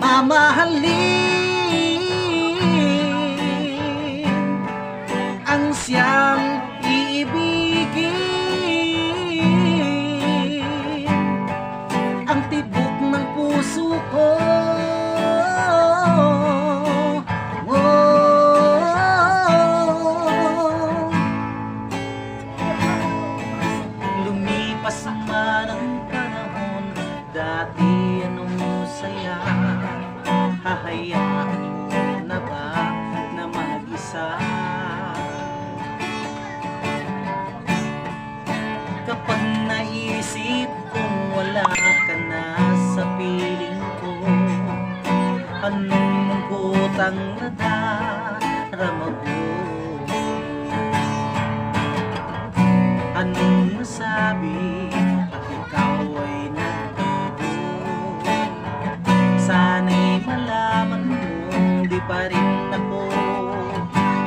mamahalin, ang siyang iibigin, ang tibok ng puso ko. Lumipas man ang panahon, dati anong saya, hahayaan mo na ba na mag-isa? Kapag naisip kong wala ka na sa piling ko, anong lungkot ang nadarama ko? Anong nasabi at ikaw ay nagtago? Sana'y malaman mo, di pa rin ako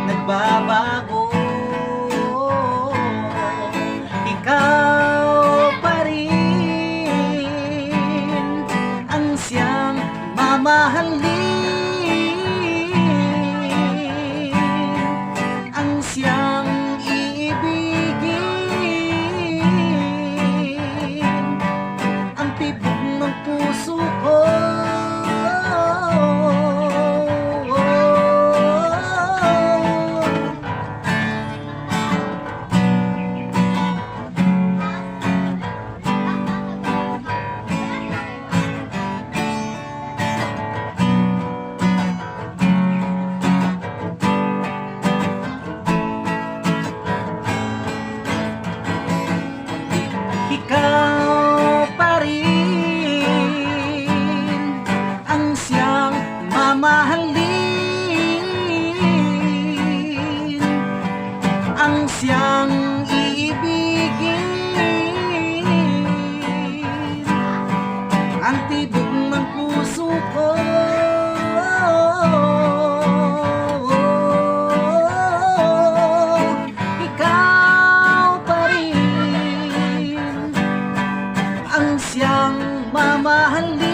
nagbabago. Ikaw pa rin ang siyang mamahalin, ang siyang ang tibok ng puso ko. Ikaw pa rin ang siyang mamahalin, ang siyang iibigin, ang tibok ng puso ko. Ang siyang mamahalin.